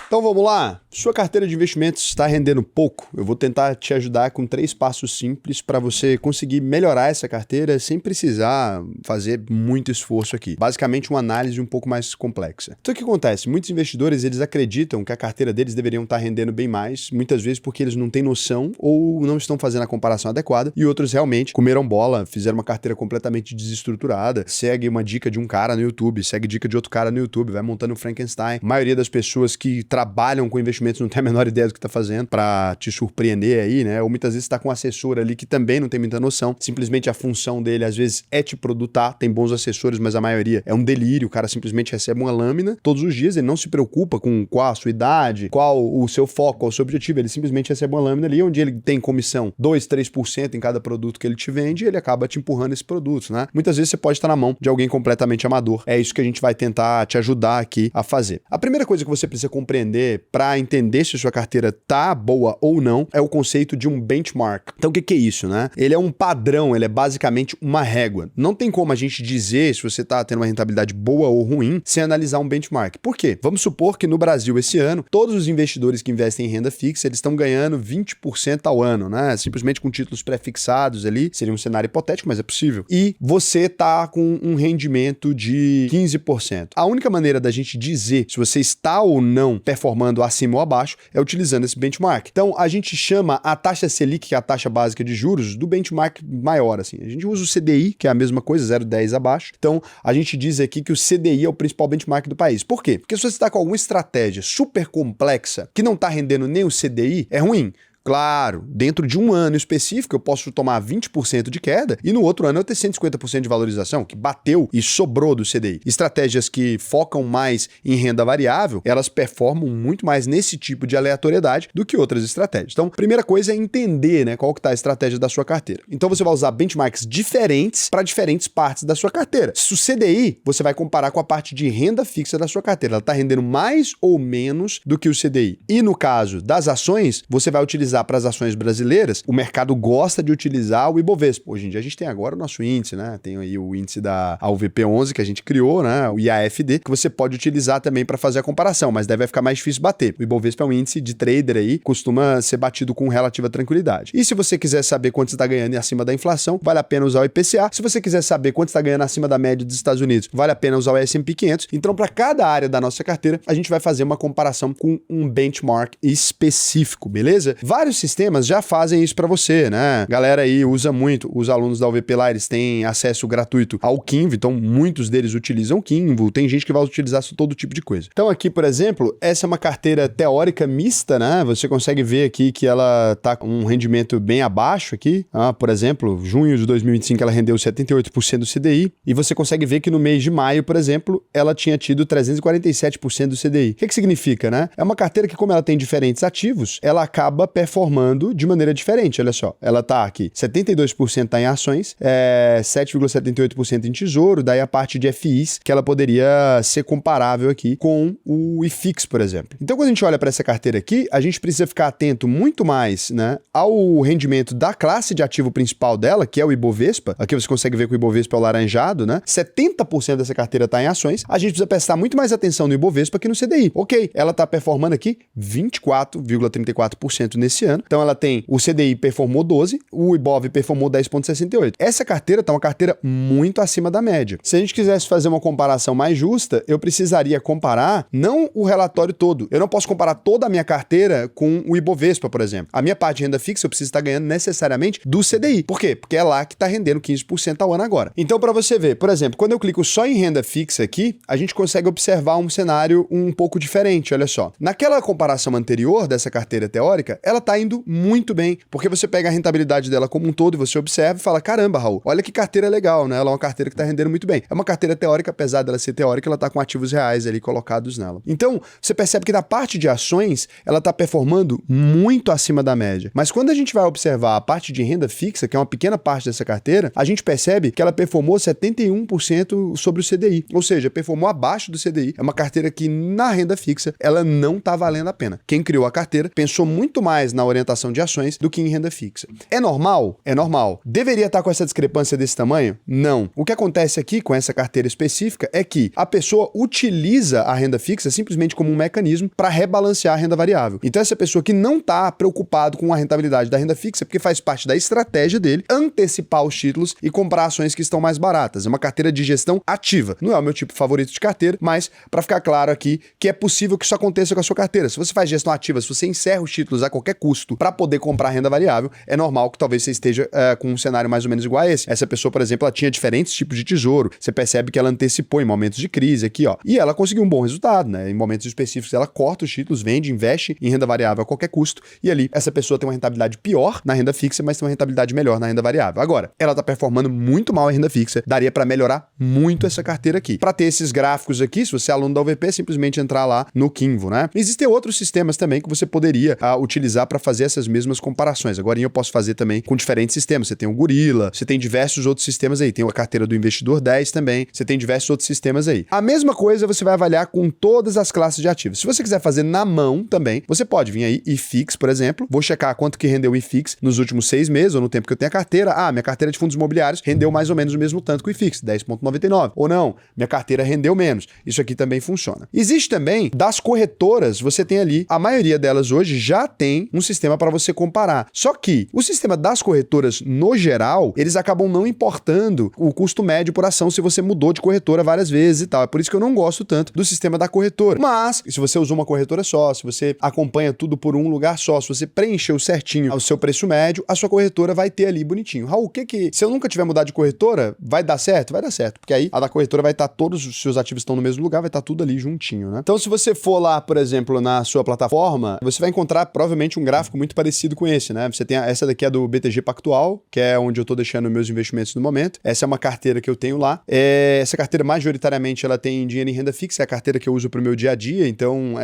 Então vamos lá. Sua carteira de investimentos está rendendo pouco? Eu vou tentar te ajudar com 3 passos simples para você conseguir melhorar essa carteira sem precisar fazer muito esforço aqui. Basicamente uma análise um pouco mais complexa. Então o que acontece? Muitos investidores eles acreditam que a carteira deles deveriam estar rendendo bem mais, muitas vezes porque eles não têm noção ou não estão fazendo a comparação adequada, e outros realmente comeram bola, fizeram uma carteira completamente desestruturada, segue uma dica de um cara no YouTube, segue dica de outro cara no YouTube, vai montando um Frankenstein. A maioria das pessoas que trabalham com investimentos não tem a menor ideia do que está fazendo para te surpreender aí, né? Ou muitas vezes está com um assessor ali que também não tem muita noção. Simplesmente a função dele, às vezes, é te produtar. Tem bons assessores, mas a maioria é um delírio. O cara simplesmente recebe uma lâmina todos os dias. Ele não se preocupa com qual a sua idade, qual o seu foco, qual o seu objetivo. Ele simplesmente recebe uma lâmina ali, onde ele tem comissão 2, 3% em cada produto que ele te vende e ele acaba te empurrando esse produto, né? Muitas vezes você pode estar na mão de alguém completamente amador. É isso que a gente vai tentar te ajudar aqui a fazer. A primeira coisa que você precisa compreender para entender se sua carteira tá boa ou não é o conceito de um benchmark. Então o que é isso, né? Ele é um padrão, ele é basicamente uma régua. Não tem como a gente dizer se você tá tendo uma rentabilidade boa ou ruim sem analisar um benchmark. Por quê? Vamos supor que no Brasil esse ano, todos os investidores que investem em renda fixa, eles estão ganhando 20% ao ano, né? Simplesmente com títulos pré-fixados ali, seria um cenário hipotético, mas é possível. E você tá com um rendimento de 15%. A única maneira da gente dizer se você está ou não performando acima ou abaixo é utilizando esse benchmark. Então, a gente chama a taxa Selic, que é a taxa básica de juros, do benchmark maior, assim. A gente usa o CDI, que é a mesma coisa, 0,10 abaixo. Então, a gente diz aqui que o CDI é o principal benchmark do país. Por quê? Porque se você está com alguma estratégia super complexa que não está rendendo nem o CDI, é ruim. Claro, dentro de um ano específico eu posso tomar 20% de queda e no outro ano eu ter 150% de valorização, que bateu e sobrou do CDI. Estratégias que focam mais em renda variável, elas performam muito mais nesse tipo de aleatoriedade do que outras estratégias. Então, primeira coisa é entender, né, qual que tá a estratégia da sua carteira. Então você vai usar benchmarks diferentes para diferentes partes da sua carteira. Se o CDI, você vai comparar com a parte de renda fixa da sua carteira. Ela está rendendo mais ou menos do que o CDI. E no caso das ações, você vai utilizar para as ações brasileiras, o mercado gosta de utilizar o Ibovespa. Hoje em dia a gente tem agora o nosso índice, né? Tem aí o índice da AUVP11 que a gente criou, né? O IAFD, que você pode utilizar também para fazer a comparação, mas deve ficar mais difícil bater. O Ibovespa é um índice de trader aí, costuma ser batido com relativa tranquilidade. E se você quiser saber quanto você está ganhando acima da inflação, vale a pena usar o IPCA. Se você quiser saber quanto você está ganhando acima da média dos Estados Unidos, vale a pena usar o S&P 500. Então, para cada área da nossa carteira, a gente vai fazer uma comparação com um benchmark específico, beleza? Vários sistemas já fazem isso para você, né? Galera aí usa muito, os alunos da UVP lá, eles têm acesso gratuito ao Kinvo, então muitos deles utilizam o Kinvo, tem gente que vai utilizar todo tipo de coisa. Então aqui, por exemplo, essa é uma carteira teórica mista, né? Você consegue ver aqui que ela tá com um rendimento bem abaixo aqui, por exemplo, junho de 2025 ela rendeu 78% do CDI, e você consegue ver que no mês de maio, por exemplo, ela tinha tido 347% do CDI. O que significa, né? É uma carteira que, como ela tem diferentes ativos, ela acaba performando de maneira diferente, olha só. Ela tá aqui, 72% tá em ações, 7,78% em tesouro, daí a parte de FIs, que ela poderia ser comparável aqui com o IFIX, por exemplo. Então, quando a gente olha para essa carteira aqui, a gente precisa ficar atento muito mais, né, ao rendimento da classe de ativo principal dela, que é o Ibovespa. Aqui você consegue ver que o Ibovespa é o laranjado, né? 70% dessa carteira tá em ações. A gente precisa prestar muito mais atenção no Ibovespa que no CDI. Ok, ela tá performando aqui 24,34% nesse ano. Então ela tem o CDI performou 12, o Ibov performou 10,68. Essa carteira tá uma carteira muito acima da média. Se a gente quisesse fazer uma comparação mais justa, eu precisaria comparar não o relatório todo. Eu não posso comparar toda a minha carteira com o Ibovespa, por exemplo. A minha parte de renda fixa eu preciso estar ganhando necessariamente do CDI. Por quê? Porque é lá que está rendendo 15% ao ano agora. Então, para você ver, por exemplo, quando eu clico só em renda fixa aqui, a gente consegue observar um cenário um pouco diferente, olha só. Naquela comparação anterior dessa carteira teórica, ela está indo muito bem, porque você pega a rentabilidade dela como um todo e você observa e fala, caramba, Raul, olha que carteira legal, né? Ela é uma carteira que está rendendo muito bem. É uma carteira teórica, apesar dela ser teórica, ela está com ativos reais ali colocados nela. Então, você percebe que na parte de ações, ela está performando muito acima da média. Mas quando a gente vai observar a parte de renda fixa, que é uma pequena parte dessa carteira, a gente percebe que ela performou 71% sobre o CDI, ou seja, performou abaixo do CDI. É uma carteira que na renda fixa, ela não está valendo a pena. Quem criou a carteira pensou muito mais na orientação de ações do que em renda fixa. É normal? É normal. Deveria estar com essa discrepância desse tamanho? Não. O que acontece aqui com essa carteira específica é que a pessoa utiliza a renda fixa simplesmente como um mecanismo para rebalancear a renda variável. Então essa pessoa que não está preocupado com a rentabilidade da renda fixa, porque faz parte da estratégia dele, antecipar os títulos e comprar ações que estão mais baratas. É uma carteira de gestão ativa. Não é o meu tipo favorito de carteira, mas para ficar claro aqui que é possível que isso aconteça com a sua carteira. Se você faz gestão ativa, se você encerra os títulos a qualquer custo para poder comprar renda variável, é normal que talvez você esteja com um cenário mais ou menos igual a esse. Essa pessoa, por exemplo, ela tinha diferentes tipos de tesouro. Você percebe que ela antecipou em momentos de crise aqui, ó. E ela conseguiu um bom resultado, né? Em momentos específicos, ela corta os títulos, vende, investe em renda variável a qualquer custo. E ali, essa pessoa tem uma rentabilidade pior na renda fixa, mas tem uma rentabilidade melhor na renda variável. Agora, ela tá performando muito mal a renda fixa. Daria para melhorar muito essa carteira aqui. Para ter esses gráficos aqui, se você é aluno da UVP, é simplesmente entrar lá no Kinvo, né? Existem outros sistemas também que você poderia utilizar para fazer essas mesmas comparações. Agora eu posso fazer também com diferentes sistemas. Você tem o Gorilla, você tem diversos outros sistemas aí. Tem a carteira do Investidor 10 também. Você tem diversos outros sistemas aí. A mesma coisa você vai avaliar com todas as classes de ativos. Se você quiser fazer na mão também, você pode vir aí IFIX, por exemplo. Vou checar quanto que rendeu o IFIX nos últimos 6 meses ou no tempo que eu tenho a carteira. Minha carteira de fundos imobiliários rendeu mais ou menos o mesmo tanto que o IFIX, 10,99. Ou não, minha carteira rendeu menos. Isso aqui também funciona. Existe também das corretoras, você tem ali, a maioria delas hoje já tem um sistema para você comparar. Só que o sistema das corretoras, no geral, eles acabam não importando o custo médio por ação se você mudou de corretora várias vezes e tal. É por isso que eu não gosto tanto do sistema da corretora. Mas, se você usou uma corretora só, se você acompanha tudo por um lugar só, se você preencheu certinho o seu preço médio, a sua corretora vai ter ali bonitinho. Raul, se eu nunca tiver mudado de corretora, vai dar certo? Vai dar certo, porque aí a da corretora vai estar, todos os seus ativos estão no mesmo lugar, vai estar tudo ali juntinho, né? Então, se você for lá, por exemplo, na sua plataforma, você vai encontrar provavelmente um gráfico muito parecido com esse, né? Você tem essa daqui é do BTG Pactual, que é onde eu tô deixando meus investimentos no momento. Essa é uma carteira que eu tenho lá. Essa carteira, majoritariamente, ela tem dinheiro em renda fixa, é a carteira que eu uso pro meu dia a dia, então,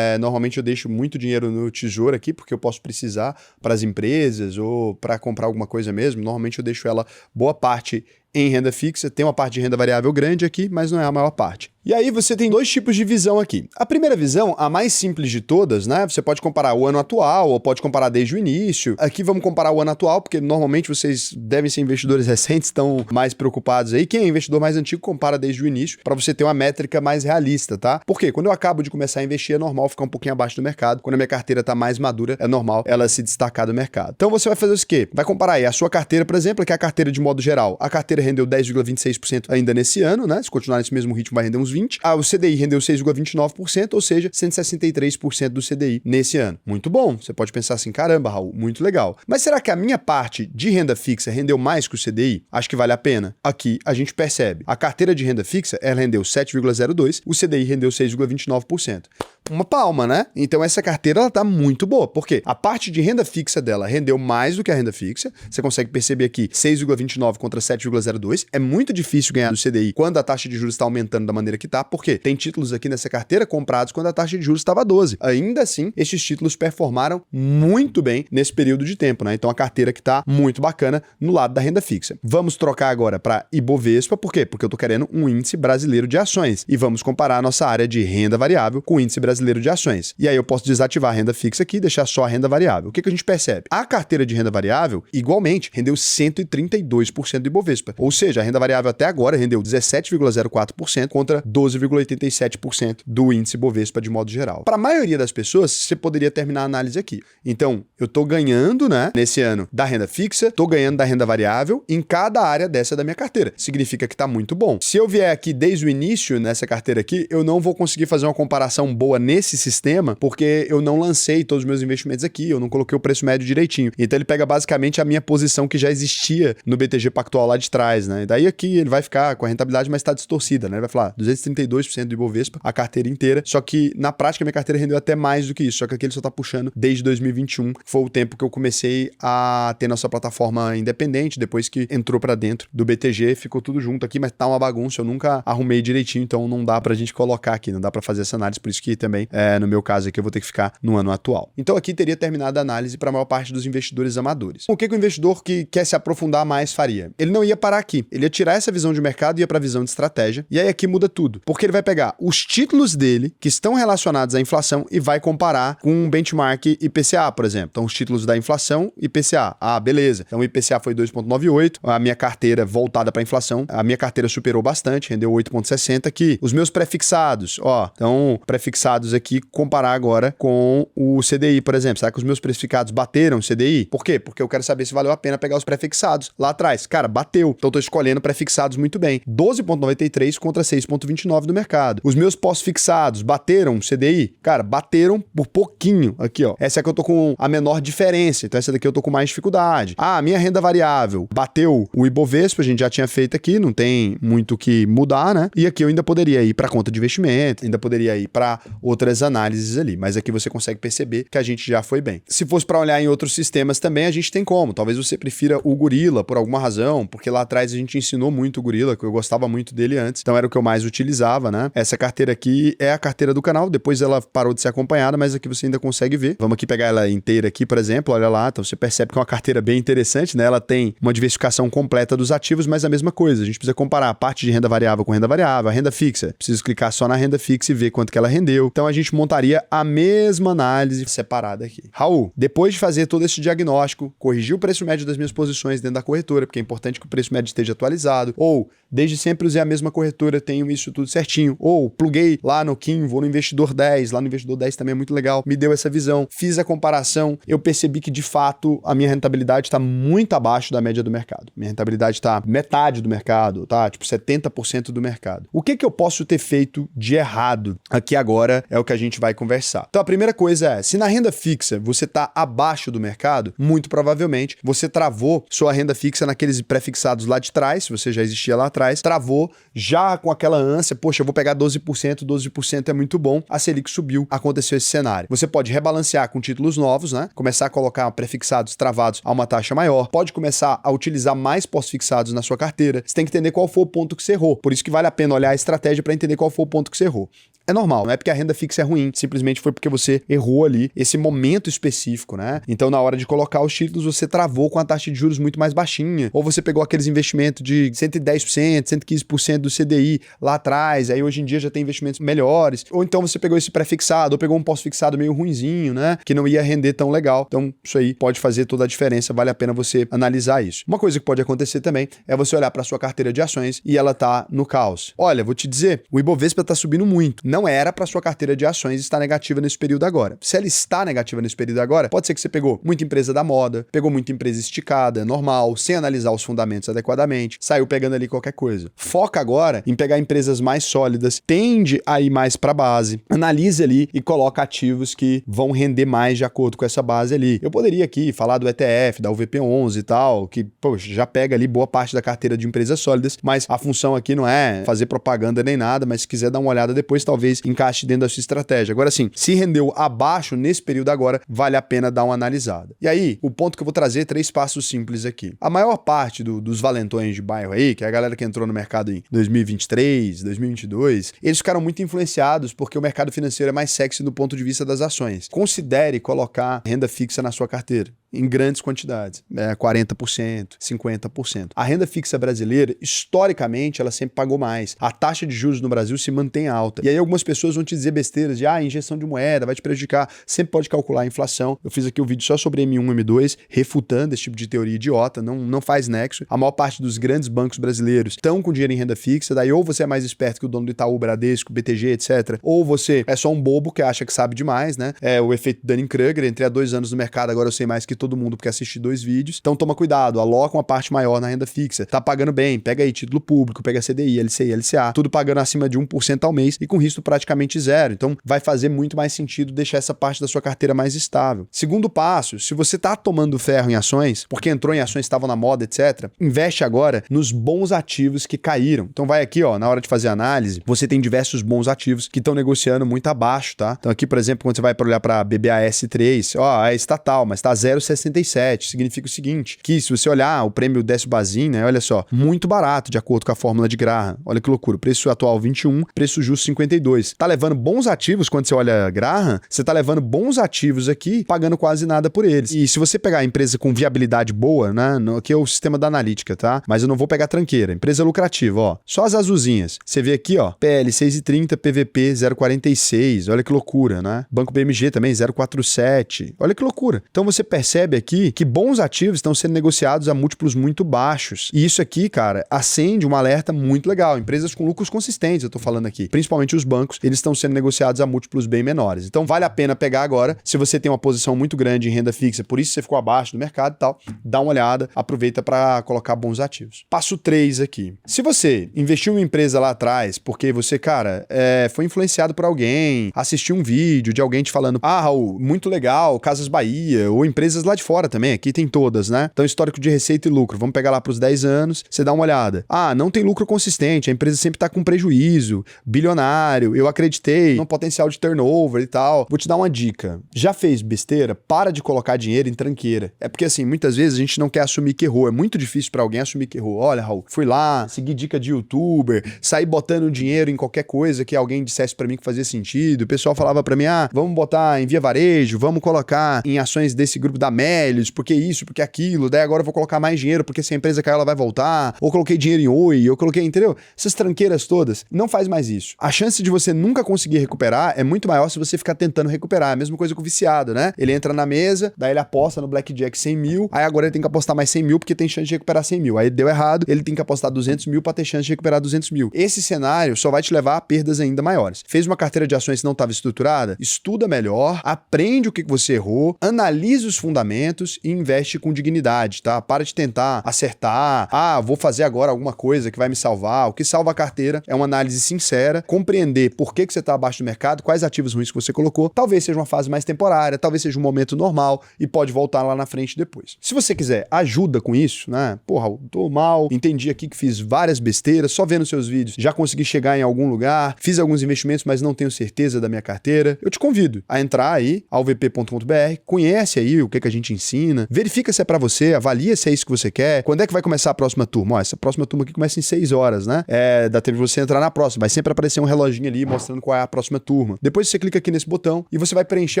normalmente eu deixo muito dinheiro no tesouro aqui, porque eu posso precisar para as empresas ou para comprar alguma coisa mesmo. Normalmente eu deixo ela boa parte em renda fixa, tem uma parte de renda variável grande aqui, mas não é a maior parte. E aí você tem dois tipos de visão aqui. A primeira visão, a mais simples de todas, né? Você pode comparar o ano atual ou pode comparar desde o início. Aqui vamos comparar o ano atual, porque normalmente vocês devem ser investidores recentes, estão mais preocupados aí. Quem é investidor mais antigo compara desde o início, para você ter uma métrica mais realista, tá? Porque quando eu acabo de começar a investir, é normal ficar um pouquinho abaixo do mercado. Quando a minha carteira tá mais madura, é normal ela se destacar do mercado. Então você vai fazer o quê? Vai comparar aí a sua carteira, por exemplo, que é a carteira de modo geral. A carteira rendeu 10,26% ainda nesse ano, né? Se continuar nesse mesmo ritmo, vai render uns 20%. O CDI rendeu 6,29%, ou seja, 163% do CDI nesse ano. Muito bom. Você pode pensar assim, caramba, Raul, muito legal. Mas será que a minha parte de renda fixa rendeu mais que o CDI? Acho que vale a pena. Aqui a gente percebe. A carteira de renda fixa, ela rendeu 7,02%, o CDI rendeu 6,29%. Uma palma, né? Então essa carteira, ela tá muito boa. Por quê? A parte de renda fixa dela rendeu mais do que a renda fixa. Você consegue perceber aqui 6,29 contra 7,02. É muito difícil ganhar do CDI quando a taxa de juros está aumentando da maneira que tá, porque tem títulos aqui nessa carteira comprados quando a taxa de juros estava 12. Ainda assim, esses títulos performaram muito bem nesse período de tempo, né? Então a carteira que tá muito bacana no lado da renda fixa. Vamos trocar agora para Ibovespa, por quê? Porque eu tô querendo um índice brasileiro de ações e vamos comparar a nossa área de renda variável com o índice brasileiro de ações. E aí eu posso desativar a renda fixa aqui e deixar só a renda variável. O que a gente percebe? A carteira de renda variável, igualmente, rendeu 132% do Ibovespa. Ou seja, a renda variável até agora rendeu 17,04% contra 12,87% do índice Bovespa de modo geral. Para a maioria das pessoas, você poderia terminar a análise aqui. Então, eu tô ganhando, né, nesse ano da renda fixa, tô ganhando da renda variável em cada área dessa da minha carteira. Significa que tá muito bom. Se eu vier aqui desde o início nessa carteira aqui, eu não vou conseguir fazer uma comparação boa nesse sistema, porque eu não lancei todos os meus investimentos aqui, eu não coloquei o preço médio direitinho. Então ele pega basicamente a minha posição que já existia no BTG Pactual lá de trás, né? Daí aqui ele vai ficar com a rentabilidade, mas tá distorcida, né? Ele vai falar 232% do Ibovespa, a carteira inteira, só que na prática minha carteira rendeu até mais do que isso, só que aqui ele só tá puxando desde 2021, que foi o tempo que eu comecei a ter nossa plataforma independente, depois que entrou pra dentro do BTG, ficou tudo junto aqui, mas tá uma bagunça, eu nunca arrumei direitinho, então não dá pra gente colocar aqui, não dá pra fazer essa análise, por isso que também também. No meu caso aqui, eu vou ter que ficar no ano atual. Então aqui teria terminado a análise para a maior parte dos investidores amadores. O que o investidor que quer se aprofundar mais faria? Ele não ia parar aqui. Ele ia tirar essa visão de mercado e ia para a visão de estratégia. E aí aqui muda tudo. Porque ele vai pegar os títulos dele que estão relacionados à inflação e vai comparar com um benchmark IPCA, por exemplo. Então, os títulos da inflação, IPCA. Ah, beleza. Então, o IPCA foi 2,98. A minha carteira voltada para a inflação, a minha carteira superou bastante, rendeu 8,60 aqui. Os meus prefixados, então, prefixados aqui, comparar agora com o CDI, por exemplo. Será que os meus prefixados bateram o CDI? Por quê? Porque eu quero saber se valeu a pena pegar os prefixados lá atrás. Cara, bateu. Então, estou escolhendo prefixados muito bem. 12,93 contra 6,29 do mercado. Os meus pós-fixados bateram o CDI? Cara, bateram por pouquinho aqui, ó. Essa é que eu tô com a menor diferença, então essa daqui eu tô com mais dificuldade. Ah, minha renda variável bateu o Ibovespa, a gente já tinha feito aqui, não tem muito o que mudar, né? E aqui eu ainda poderia ir para conta de investimento, ainda poderia ir para outras análises ali, mas aqui você consegue perceber que a gente já foi bem. Se fosse para olhar em outros sistemas também, a gente tem como. Talvez você prefira o Gorilla por alguma razão, porque lá atrás a gente ensinou muito o Gorilla, que eu gostava muito dele antes, então era o que eu mais utilizava, né? Essa carteira aqui é a carteira do canal, depois ela parou de ser acompanhada, mas aqui você ainda consegue ver. Vamos aqui pegar ela inteira aqui, por exemplo, olha lá, então você percebe que é uma carteira bem interessante, né? Ela tem uma diversificação completa dos ativos, mas a mesma coisa, a gente precisa comparar a parte de renda variável com renda variável, a renda fixa, preciso clicar só na renda fixa e ver quanto que ela rendeu. Então a gente montaria a mesma análise separada aqui. Raul, depois de fazer todo esse diagnóstico, corrigir o preço médio das minhas posições dentro da corretora, porque é importante que o preço médio esteja atualizado, ou desde sempre usei a mesma corretora, tenho isso tudo certinho, ou pluguei lá no Kim, vou no Investidor 10, lá no Investidor 10 também é muito legal, me deu essa visão, fiz a comparação, eu percebi que de fato a minha rentabilidade está muito abaixo da média do mercado. Minha rentabilidade está metade do mercado, tá? Tipo 70% do mercado. O que eu posso ter feito de errado? Aqui agora é o que a gente vai conversar. Então a primeira coisa é, se na renda fixa você está abaixo do mercado, muito provavelmente você travou sua renda fixa naqueles prefixados lá de trás, se você já existia lá atrás, travou já com aquela ânsia, poxa, eu vou pegar 12% é muito bom, a Selic subiu, aconteceu esse cenário. Você pode rebalancear com títulos novos, né? Começar a colocar prefixados travados a uma taxa maior, pode começar a utilizar mais pós-fixados na sua carteira, você tem que entender qual foi o ponto que você errou, por isso que vale a pena olhar a estratégia para entender qual foi o ponto que você errou. É normal, não é porque a renda fixa é ruim, simplesmente foi porque você errou ali esse momento específico, né? Então, na hora de colocar os títulos, você travou com a taxa de juros muito mais baixinha, ou você pegou aqueles investimentos de 110%, 115% do CDI lá atrás, aí hoje em dia já tem investimentos melhores, ou então você pegou esse pré-fixado, ou pegou um pós-fixado meio ruinzinho, né? Que não ia render tão legal. Então, isso aí pode fazer toda a diferença, vale a pena você analisar isso. Uma coisa que pode acontecer também é você olhar para sua carteira de ações e ela tá no caos. Olha, vou te dizer, o Ibovespa tá subindo muito. Não era para sua carteira de ações estar negativa nesse período agora. Se ela está negativa nesse período agora, pode ser que você pegou muita empresa da moda, pegou muita empresa esticada, normal, sem analisar os fundamentos adequadamente, saiu pegando ali qualquer coisa. Foca agora em pegar empresas mais sólidas, tende a ir mais para base, analise ali e coloca ativos que vão render mais de acordo com essa base ali. Eu poderia aqui falar do ETF, da UVP11 e tal, que, poxa, já pega ali boa parte da carteira de empresas sólidas, mas a função aqui não é fazer propaganda nem nada, mas se quiser dar uma olhada depois, talvez encaixe dentro da sua estratégia. Agora sim, se rendeu abaixo nesse período agora, vale a pena dar uma analisada. E aí, o ponto que eu vou trazer, 3 passos simples aqui. A maior parte dos valentões de bairro aí, que é a galera que entrou no mercado em 2023, 2022, eles ficaram muito influenciados porque o mercado financeiro é mais sexy do ponto de vista das ações. Considere colocar renda fixa na sua carteira em grandes quantidades, 40%, 50%. A renda fixa brasileira, historicamente, ela sempre pagou mais. A taxa de juros no Brasil se mantém alta. E aí algumas pessoas vão te dizer besteiras de injeção de moeda vai te prejudicar, sempre pode calcular a inflação. Eu fiz aqui um vídeo só sobre M1 e M2, refutando esse tipo de teoria idiota, não faz nexo. A maior parte dos grandes bancos brasileiros estão com dinheiro em renda fixa, daí ou você é mais esperto que o dono do Itaú, Bradesco, BTG, etc. Ou você é só um bobo que acha que sabe demais, né? É o efeito Dunning-Kruger, entrei há 2 anos no mercado, agora eu sei mais que todo mundo porque assisti 2 vídeos. Então toma cuidado, aloca uma parte maior na renda fixa. Tá pagando bem, pega aí título público, pega CDI, LCI, LCA, tudo pagando acima de 1% ao mês e com risco praticamente zero. Então vai fazer muito mais sentido deixar essa parte da sua carteira mais estável. Segundo passo, se você tá tomando ferro em ações, porque entrou em ações que estavam na moda, etc., investe agora nos bons ativos que caíram. Então vai aqui, ó, na hora de fazer análise, você tem diversos bons ativos que estão negociando muito abaixo, tá? Então aqui, por exemplo, quando você vai para olhar para BBAS3, ó, é estatal, mas tá 0,60 1,67. Significa o seguinte, que se você olhar o prêmio Decibazin, né, olha só, muito barato de acordo com a fórmula de Graham. Olha que loucura, preço atual 21, preço justo 52. Tá levando bons ativos quando você olha Graham, você tá levando bons ativos aqui, pagando quase nada por eles. E se você pegar a empresa com viabilidade boa, né, aqui é o sistema da analítica, tá? Mas eu não vou pegar tranqueira. Empresa lucrativa, ó, só as azulzinhas. Você vê aqui, ó, PL 6,30, PVP 0,46. Olha que loucura, né? Banco BMG também 0,47. Olha que loucura. Então você percebe aqui que bons ativos estão sendo negociados a múltiplos muito baixos. E isso aqui, cara, acende um alerta muito legal. Empresas com lucros consistentes, eu tô falando aqui. Principalmente os bancos, eles estão sendo negociados a múltiplos bem menores. Então vale a pena pegar agora, se você tem uma posição muito grande em renda fixa, por isso você ficou abaixo do mercado e tal, dá uma olhada, aproveita para colocar bons ativos. Passo 3 aqui. Se você investiu em uma empresa lá atrás, porque você, cara, foi influenciado por alguém, assistiu um vídeo de alguém te falando, Raul, muito legal, Casas Bahia, ou empresas lá de fora também, aqui tem todas, né? Então, histórico de receita e lucro, vamos pegar lá para os 10 anos, você dá uma olhada. Não tem lucro consistente, a empresa sempre tá com prejuízo, bilionário, eu acreditei no potencial de turnover e tal. Vou te dar uma dica. Já fez besteira? Para de colocar dinheiro em tranqueira. É porque, assim, muitas vezes a gente não quer assumir que errou. É muito difícil para alguém assumir que errou. Olha, Raul, fui lá, segui dica de youtuber, saí botando dinheiro em qualquer coisa que alguém dissesse para mim que fazia sentido. O pessoal falava para mim, vamos botar em Via Varejo, vamos colocar em ações desse grupo da Melius, porque isso, porque aquilo, daí agora eu vou colocar mais dinheiro, porque se a empresa cair, ela vai voltar, ou coloquei dinheiro em Oi, eu coloquei, entendeu? Essas tranqueiras todas, não faz mais isso. A chance de você nunca conseguir recuperar é muito maior se você ficar tentando recuperar. A mesma coisa com o viciado, né? Ele entra na mesa, daí ele aposta no Blackjack 100 mil, aí agora ele tem que apostar mais 100 mil porque tem chance de recuperar 100 mil. Aí deu errado, ele tem que apostar 200 mil pra ter chance de recuperar 200 mil. Esse cenário só vai te levar a perdas ainda maiores. Fez uma carteira de ações que não estava estruturada? Estuda melhor, aprende o que você errou, analisa os fundamentos e investe com dignidade, tá? Para de tentar acertar, vou fazer agora alguma coisa que vai me salvar. O que salva a carteira é uma análise sincera, compreender por que você está abaixo do mercado, quais ativos ruins que você colocou, talvez seja uma fase mais temporária, talvez seja um momento normal e pode voltar lá na frente depois. Se você quiser ajuda com isso, né? Porra, tô mal, entendi aqui que fiz várias besteiras, só vendo seus vídeos, já consegui chegar em algum lugar, fiz alguns investimentos, mas não tenho certeza da minha carteira. Eu te convido a entrar aí, alvp.com.br, conhece aí o que a gente ensina, verifica se é pra você, avalia se é isso que você quer, quando é que vai começar a próxima turma? Essa próxima turma aqui começa em 6 horas, né? Dá tempo de você entrar na próxima, vai sempre aparecer um reloginho ali mostrando qual é a próxima turma. Depois você clica aqui nesse botão e você vai preencher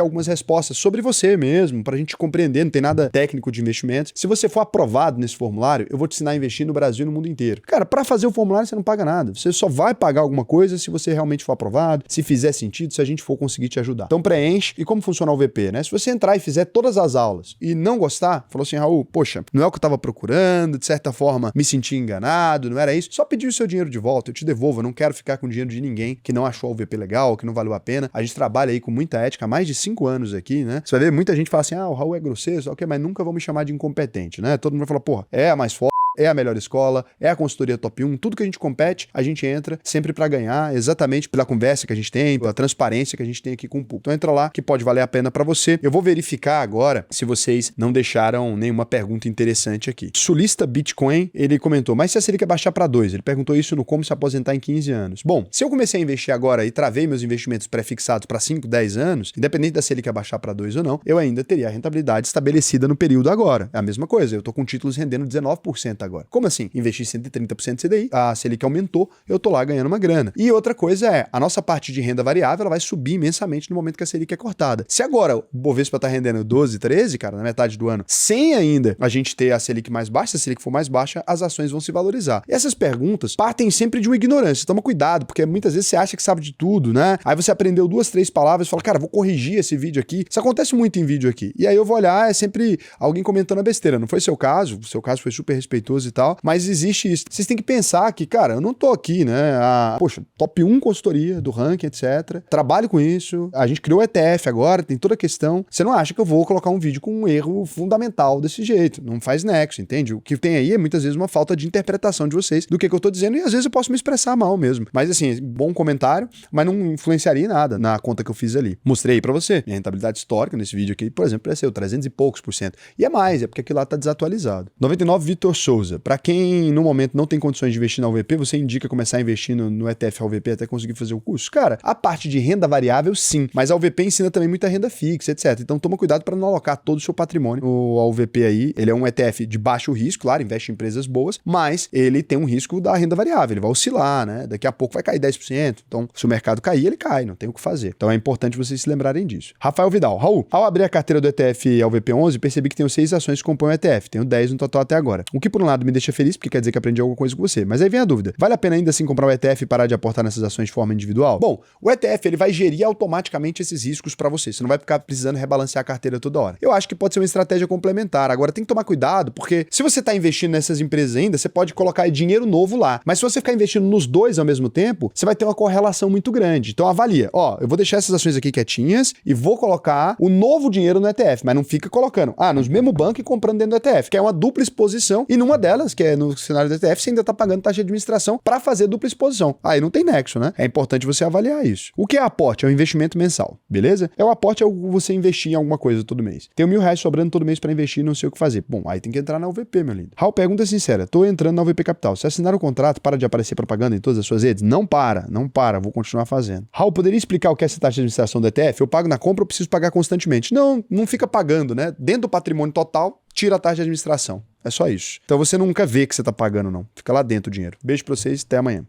algumas respostas sobre você mesmo, pra gente compreender, não tem nada técnico de investimentos. Se você for aprovado nesse formulário, eu vou te ensinar a investir no Brasil e no mundo inteiro. Cara, pra fazer o formulário você não paga nada, você só vai pagar alguma coisa se você realmente for aprovado, se fizer sentido, se a gente for conseguir te ajudar. Então preenche. E como funciona o VP, né? Se você entrar e fizer todas as aulas e não gostar, falou assim, Raul, poxa, não é o que eu tava procurando, de certa forma me senti enganado, não era isso, só pedir o seu dinheiro de volta, eu te devolvo, eu não quero ficar com dinheiro de ninguém que não achou o VP legal, que não valeu a pena. A gente trabalha aí com muita ética há mais de 5 anos aqui, né? Você vai ver muita gente fala assim, o Raul é grosseiro, ok, mas nunca vão me chamar de incompetente, né? Todo mundo vai falar, porra, é a mais forte, é a melhor escola, é a consultoria top 1, tudo que a gente compete, a gente entra sempre para ganhar, exatamente pela conversa que a gente tem, pela transparência que a gente tem aqui com o público. Então entra lá que pode valer a pena para você. Eu vou verificar agora se vocês não deixaram nenhuma pergunta interessante aqui. Sulista Bitcoin, ele comentou, mas se a Selic baixar para 2? Ele perguntou isso no Como Se Aposentar em 15 anos. Bom, se eu comecei a investir agora e travei meus investimentos pré-fixados para 5, 10 anos, independente da Selic baixar para 2 ou não, eu ainda teria a rentabilidade estabelecida no período agora. É a mesma coisa, eu tô com títulos rendendo 19% agora. Como assim? Investi 130% CDI, a Selic aumentou, eu tô lá ganhando uma grana. E outra coisa é, a nossa parte de renda variável, ela vai subir imensamente no momento que a Selic é cortada. Se agora o Bovespa tá rendendo 12, 13, cara, na metade do ano, sem ainda a gente ter a Selic mais baixa, se a Selic for mais baixa, as ações vão se valorizar. E essas perguntas partem sempre de uma ignorância. Toma cuidado, porque muitas vezes você acha que sabe de tudo, né? Aí você aprendeu 2, 3 palavras e fala, cara, vou corrigir esse vídeo aqui. Isso acontece muito em vídeo aqui. E aí eu vou olhar, é sempre alguém comentando a besteira. Não foi seu caso, o seu caso foi super respeitoso e tal, mas existe isso. Vocês têm que pensar que, cara, eu não tô aqui, né? Top 1 consultoria do ranking, etc. Trabalho com isso. A gente criou o ETF agora, tem toda a questão. Você não acha que eu vou colocar um vídeo com um erro fundamental desse jeito? Não faz nexo, entende? O que tem aí é muitas vezes uma falta de interpretação de vocês do que eu tô dizendo e às vezes eu posso me expressar mal mesmo. Mas assim, bom comentário, mas não influenciaria em nada na conta que eu fiz ali. Mostrei pra você. Minha rentabilidade histórica nesse vídeo aqui, por exemplo, cresceu 300 e poucos %. E é mais, é porque aquilo lá tá desatualizado. 99 Vitor Souza. usa? Para quem no momento não tem condições de investir na UVP, você indica começar a investir no ETF UVP até conseguir fazer o curso? Cara, a parte de renda variável sim, mas a UVP ensina também muita renda fixa, etc. Então toma cuidado para não alocar todo o seu patrimônio. O UVP aí, ele é um ETF de baixo risco, claro, investe em empresas boas, mas ele tem um risco da renda variável, ele vai oscilar, né? Daqui a pouco vai cair 10%. Então, se o mercado cair, ele cai, não tem o que fazer. Então é importante vocês se lembrarem disso. Rafael Vidal. Raul, ao abrir a carteira do ETF UVP11, percebi que tenho 6 ações que compõem o ETF. Tenho 10 no total até agora. O que por um lado me deixa feliz, porque quer dizer que aprendi alguma coisa com você. Mas aí vem a dúvida. Vale a pena ainda assim comprar o ETF e parar de aportar nessas ações de forma individual? Bom, o ETF ele vai gerir automaticamente esses riscos para você. Você não vai ficar precisando rebalancear a carteira toda hora. Eu acho que pode ser uma estratégia complementar. Agora tem que tomar cuidado, porque se você está investindo nessas empresas ainda, você pode colocar dinheiro novo lá. Mas se você ficar investindo nos dois ao mesmo tempo, você vai ter uma correlação muito grande. Então avalia. Ó, eu vou deixar essas ações aqui quietinhas e vou colocar o novo dinheiro no ETF, mas não fica colocando, nos mesmo banco e comprando dentro do ETF, que é uma dupla exposição, e numa delas, que é no cenário do ETF, você ainda tá pagando taxa de administração para fazer dupla exposição. Aí não tem nexo, né? É importante você avaliar isso. O que é aporte? É um investimento mensal, beleza? O aporte é você investir em alguma coisa todo mês. Tem R$1.000 sobrando todo mês para investir e não sei o que fazer. Bom, aí tem que entrar na UVP, meu lindo. Raul, pergunta sincera, tô entrando na UVP Capital. Se assinar o contrato, para de aparecer propaganda em todas as suas redes? Não para, vou continuar fazendo. Raul, poderia explicar o que é essa taxa de administração do ETF? Eu pago na compra ou preciso pagar constantemente? Não fica pagando, né? Dentro do patrimônio total, tira a taxa de administração. É só isso. Então você nunca vê que você tá pagando, não. Fica lá dentro o dinheiro. Beijo pra vocês, até amanhã.